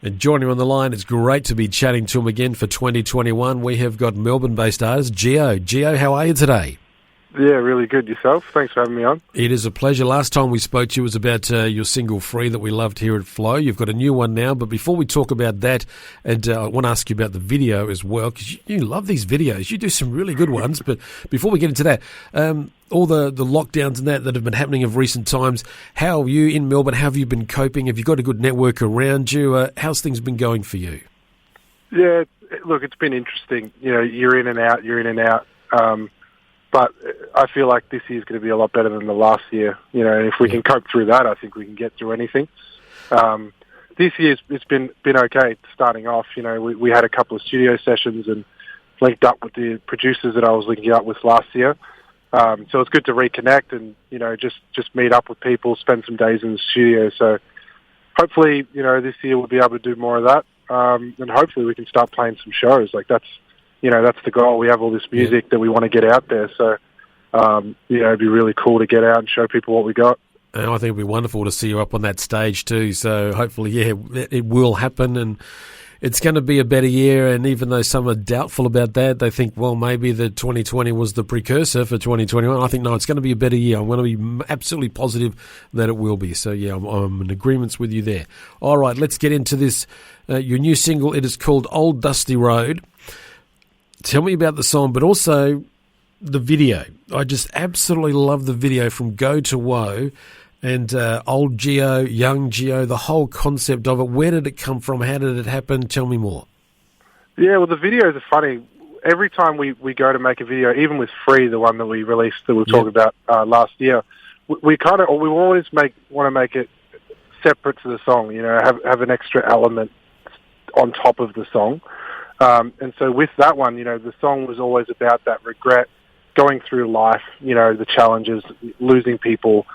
And joining on the line, it's great to be chatting to him again for 2021. We have got Melbourne-based artist Gio. Gio, how are you today? Yeah, really good. Yourself? Thanks for having me on. It is a pleasure. Last time we spoke to you was about your single Free that we loved here at Flow. You've got a new one now, but before we talk about that, and I want to ask you about the video as well, because you love these videos. You do some really good ones, but before we get into that, all the lockdowns and that have been happening of recent times, how are you in Melbourne? How have you been coping? Have you got a good network around you? How's things been going for you? Yeah, look, it's been interesting. You know, you're in and out. But I feel like this year's going to be a lot better than the last year. You know, if we can cope through that, I think we can get through anything. This year's it's been okay starting off. You know, we had a couple of studio sessions and linked up with the producers that I was linking up with last year. So it's good to reconnect and, you know, just meet up with people, spend some days in the studio. So hopefully, you know, this year we'll be able to do more of that. And hopefully we can start playing some shows. Like that's the goal. We have all this music that we want to get out there. So, you know, it'd be really cool to get out and show people what we got. And I think it'd be wonderful to see you up on that stage too. So hopefully, yeah, it will happen. And it's going to be a better year. And even though some are doubtful about that, they think, well, maybe the 2020 was the precursor for 2021. I think, no, it's going to be a better year. I'm going to be absolutely positive that it will be. So, yeah, I'm in agreement with you there. All right, let's get into this. Your new single, it is called Old Dusty Road. Tell me about the song, but also the video. I just absolutely love the video from Go to Woe and old Gio, young Gio, the whole concept of it. Where did it come from? How did it happen? Tell me more. Yeah, well, the videos are funny. Every time we go to make a video, even with Free, the one that we released that we were talking about last year, we always want to make it separate to the song, you know, have an extra element on top of the song. And so with that one, you know, the song was always about that regret, going through life, you know, the challenges, losing people,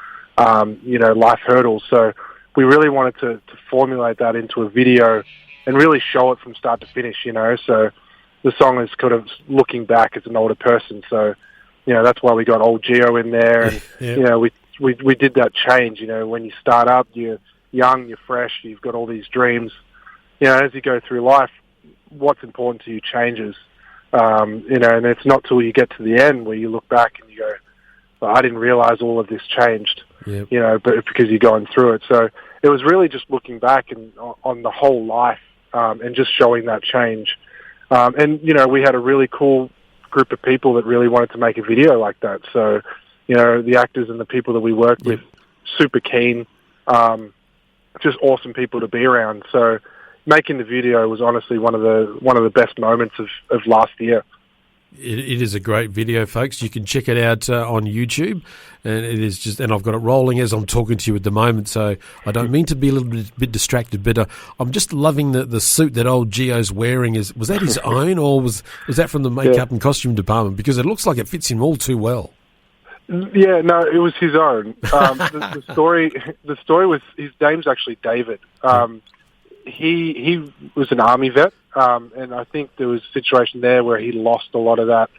you know, life hurdles. So we really wanted to formulate that into a video and really show it from start to finish, you know. So the song is kind of looking back as an older person. So, you know, that's why we got old Gio in there. And, you know, we did that change, you know, when you start up, you're young, you're fresh, you've got all these dreams. You know, as you go through life, what's important to you changes, you know, and it's not till you get to the end where you look back and you go, well, I didn't realize all of this changed, you know, but because you're going through it. So it was really just looking back and on the whole life and just showing that change. And, you know, we had a really cool group of people that really wanted to make a video like that. So, you know, the actors and the people that we worked with, super keen, just awesome people to be around. So making the video was honestly one of the best moments of last year. It is a great video, folks. You can check it out on YouTube, and it is just. And I've got it rolling as I'm talking to you at the moment. So I don't mean to be a little bit distracted, but I'm just loving the suit that old Gio's wearing. Was that his own, or was that from the makeup and costume department? Because it looks like it fits him all too well. Yeah, no, it was his own. The story was his name's actually David. He was an army vet, and I think there was a situation there where he lost a lot of that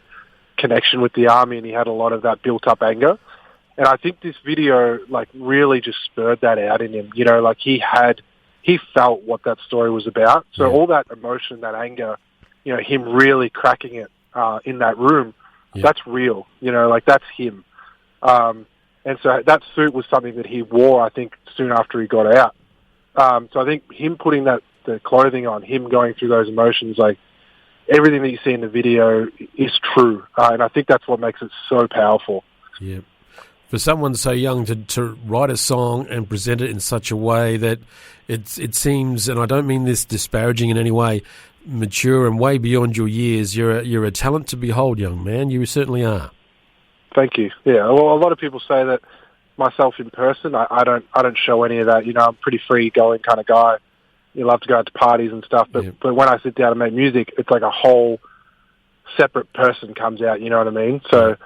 connection with the army, and he had a lot of that built-up anger. And I think this video, like, really just spurred that out in him. You know, like, he felt what that story was about. So all that emotion, that anger, you know, him really cracking it in that room, that's real. You know, like, that's him. And so that suit was something that he wore, I think, soon after he got out. So I think him putting the clothing on, him going through those emotions, like everything that you see in the video is true. And I think that's what makes it so powerful. Yeah. For someone so young to write a song and present it in such a way that it seems, and I don't mean this disparaging in any way, mature and way beyond your years, you're a talent to behold, young man. You certainly are. Thank you. Yeah. Well, a lot of people say that myself in person, I don't show any of that. You know, I'm a pretty free going kind of guy. You love to go out to parties and stuff, but when I sit down and make music, it's like a whole separate person comes out. You know what I mean? So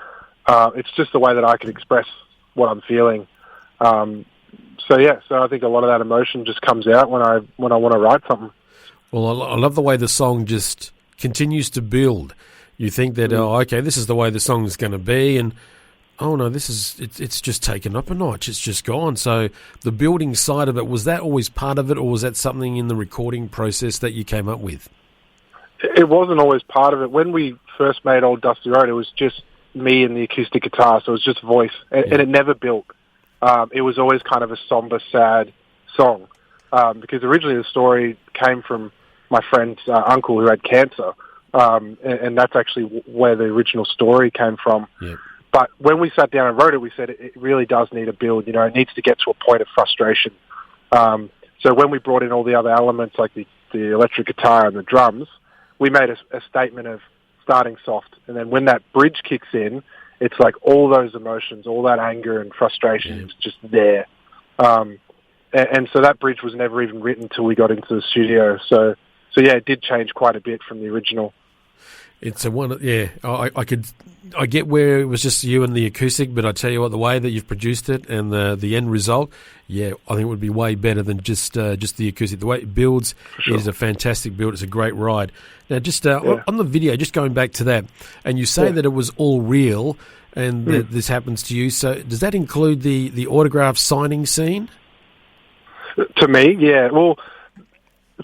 it's just the way that I can express what I'm feeling. So I think a lot of that emotion just comes out when I want to write something. Well, I love the way the song just continues to build. You think that, okay, this is the way the song is going to be, and oh no, it's just taken up a notch. It's just gone. So the building side of it, was that always part of it, or was that something in the recording process that you came up with? It wasn't always part of it. When we first made Old Dusty Road, it was just me and the acoustic guitar, so it was just voice, and it never built. It was always kind of a somber, sad song, because originally the story came from my friend's uncle who had cancer, and that's actually where the original story came from. Yeah. But when we sat down and wrote it, we said it really does need a build. You know, it needs to get to a point of frustration. So when we brought in all the other elements, like the electric guitar and the drums, we made a statement of starting soft. And then when that bridge kicks in, it's like all those emotions, all that anger and frustration is just there. And so that bridge was never even written until we got into the studio. So yeah, it did change quite a bit from the original. It's a one, yeah. I get where it was just you and the acoustic, but I tell you what, the way that you've produced it and the end result, yeah, I think it would be way better than just the acoustic. The way it builds is a fantastic build. It's a great ride. Now, just on the video, just going back to that, and you say that it was all real, and that this happens to you. So, does that include the autograph signing scene? To me, yeah. Well,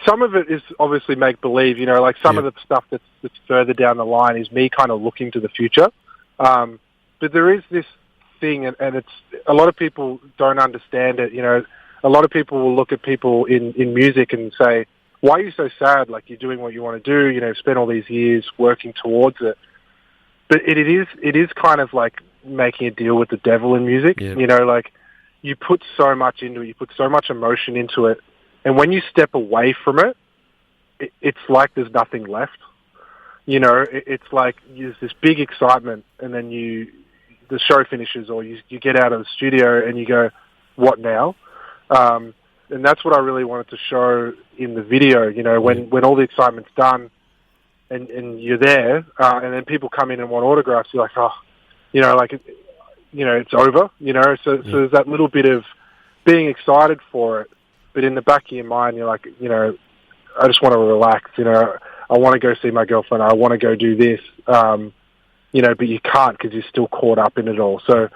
some of it is obviously make-believe, you know, like some of the stuff that's further down the line is me kind of looking to the future. But there is this thing, and it's a lot of people don't understand it, you know. A lot of people will look at people in music and say, why are you so sad? Like, you're doing what you want to do, you know, spend all these years working towards it. But it is kind of like making a deal with the devil in music, you know, like you put so much into it, you put so much emotion into it, and when you step away from it, it's like there's nothing left. You know, it's like there's this big excitement, and then the show finishes, or you get out of the studio and you go, what now? And that's what I really wanted to show in the video, you know, when all the excitement's done and you're there, and then people come in and want autographs, you're like, oh, you know, like, you know, it's over, you know, so there's that little bit of being excited for it. But in the back of your mind, you're like, you know, I just want to relax. You know, I want to go see my girlfriend. I want to go do this. You know, but you can't because you're still caught up in it all. So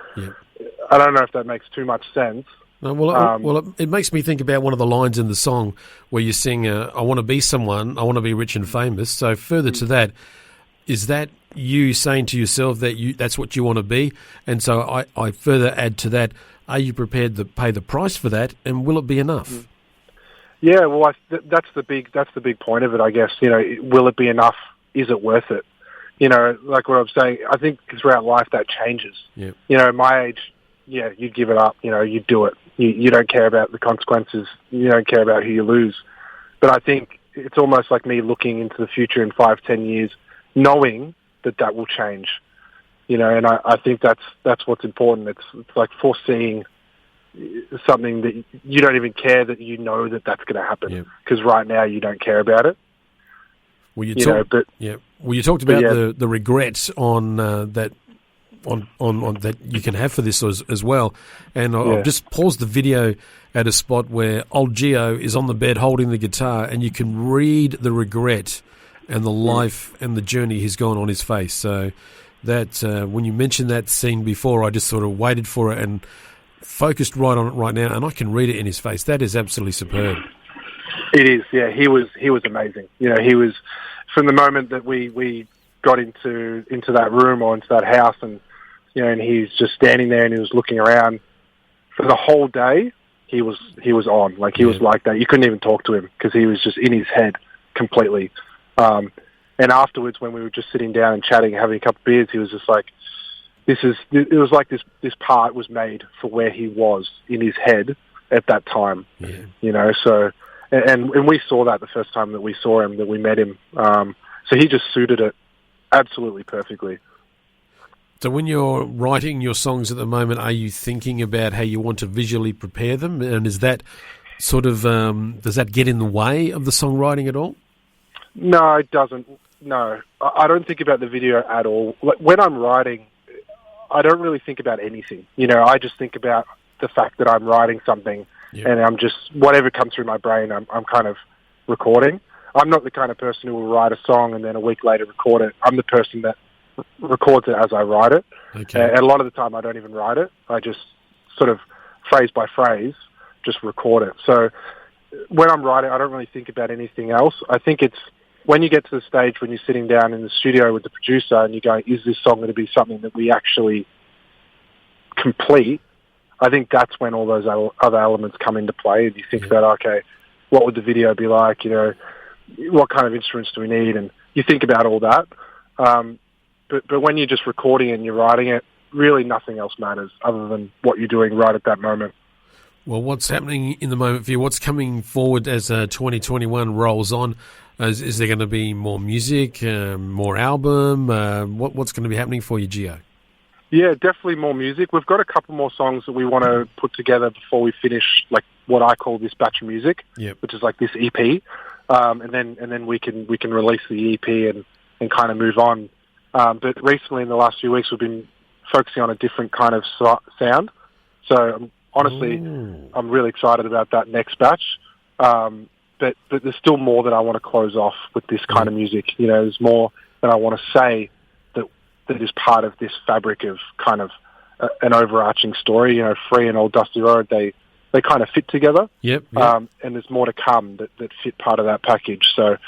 I don't know if that makes too much sense. No, well, it makes me think about one of the lines in the song where you sing, I want to be someone, I want to be rich and famous. So further to that, is that you saying to yourself that that's what you want to be? And so I further add to that, are you prepared to pay the price for that, and will it be enough? Yeah, well, that's the big point of it, I guess. You know, will it be enough? Is it worth it? You know, like what I'm saying, I think throughout life that changes. Yeah. You know, my age, yeah, you'd give it up. You know, you'd do it. You don't care about the consequences. You don't care about who you lose. But I think it's almost like me looking into the future in 5-10 years, knowing that will change. You know, and I think that's what's important. It's like foreseeing something that you don't even care that you know that's going to happen, because right now you don't care about it. Well, you talked about the regrets on that on that you can have for this as well. And I've just paused the video at a spot where old Gio is on the bed holding the guitar, and you can read the regret and the life and the journey he's gone on his face. So that when you mentioned that scene before, I just sort of waited for it and focused right on it right now, and I can read it in his face. That is absolutely superb. It is, yeah. He was amazing. You know, he was, from the moment that we got into that room or into that house, and you know, and he's just standing there and he was looking around for the whole day. He was on, like he was like that. You couldn't even talk to him because he was just in his head completely. And afterwards, when we were just sitting down and chatting, having a couple of beers, he was just like, it was like this part was made for where he was in his head at that time. Yeah. You know, so, and we saw that the first time that we saw him, that we met him. So he just suited it absolutely perfectly. So when you're writing your songs at the moment, are you thinking about how you want to visually prepare them? And is that sort of, does that get in the way of the songwriting at all? No, it doesn't. No, I don't think about the video at all. When I'm writing, I don't really think about anything. You know, I just think about the fact that I'm writing something, and I'm just, whatever comes through my brain, I'm kind of recording. I'm not the kind of person who will write a song and then a week later record it. I'm the person that records it as I write it. Okay. And a lot of the time I don't even write it. I just sort of phrase by phrase just record it. So when I'm writing, I don't really think about anything else. I think it's when you get to the stage when you're sitting down in the studio with the producer and you're going, is this song going to be something that we actually complete? I think that's when all those other elements come into play, and you think about, okay, what would the video be like? You know, what kind of instruments do we need? And you think about all that. But when you're just recording it and you're writing it, really nothing else matters other than what you're doing right at that moment. Well, what's happening in the moment for you? What's coming forward as 2021 rolls on? Is there going to be more music, more album? What's going to be happening for you, Gio? Yeah, definitely more music. We've got a couple more songs that we want to put together before we finish, like what I call this batch of music, which is like this EP, and then we can release the EP and kind of move on. But recently, in the last few weeks, we've been focusing on a different kind of sound. So honestly, I'm really excited about that next batch. But there's still more that I want to close off with this kind of music. You know, there's more that I want to say that is part of this fabric of kind of an overarching story. You know, Free and Old Dusty Road, they kind of fit together. Yep. And there's more to come that fit part of that package. So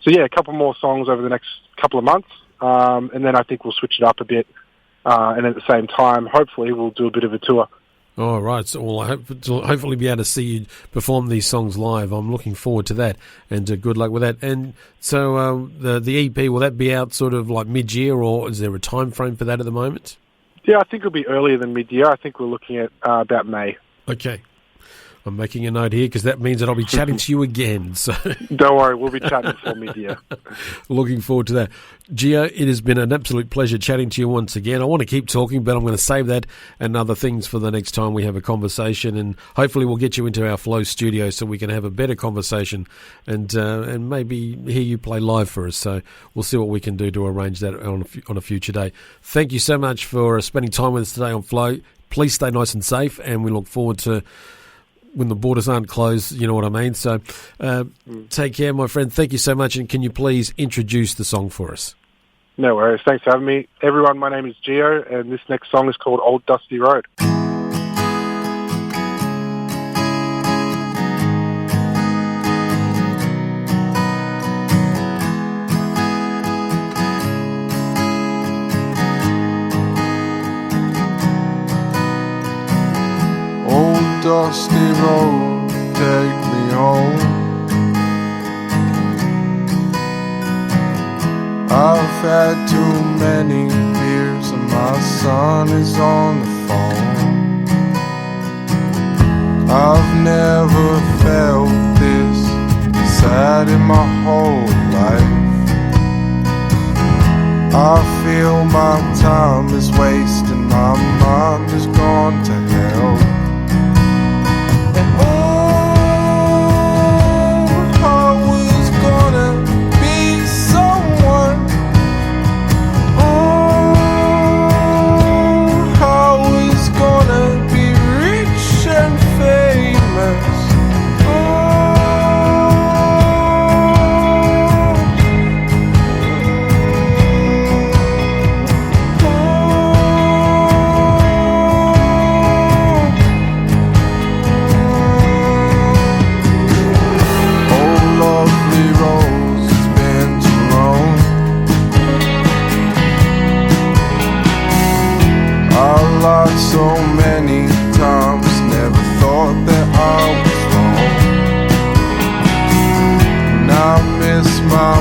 yeah, a couple more songs over the next couple of months. And then I think we'll switch it up a bit. And at the same time, hopefully we'll do a bit of a tour. All right. So we'll hopefully be able to see you perform these songs live. I'm looking forward to that, and good luck with that. And so the EP, will that be out sort of like mid-year, or is there a time frame for that at the moment? Yeah, I think it'll be earlier than mid-year. I think we're looking at about May. Okay. I'm making a note here because that means that I'll be chatting to you again. So don't worry, we'll be chatting before mid-year. Looking forward to that. Gio, it has been an absolute pleasure chatting to you once again. I want to keep talking, but I'm going to save that and other things for the next time we have a conversation, and hopefully we'll get you into our Flow studio so we can have a better conversation and maybe hear you play live for us. So we'll see what we can do to arrange that on a future day. Thank you so much for spending time with us today on Flow. Please stay nice and safe, and we look forward to when the borders aren't closed, you know what I mean? So take care, my friend. Thank you so much. And can you please introduce the song for us? No worries. Thanks for having me. Everyone, my name is Gio, and this next song is called Old Dusty Road. Dusty road, take me home. I've had too many beers and my son is on the phone. I've never felt this sad in my whole life. I feel my time is wasting, my mind is gone to hell. So many times, never thought that I was wrong. And I miss my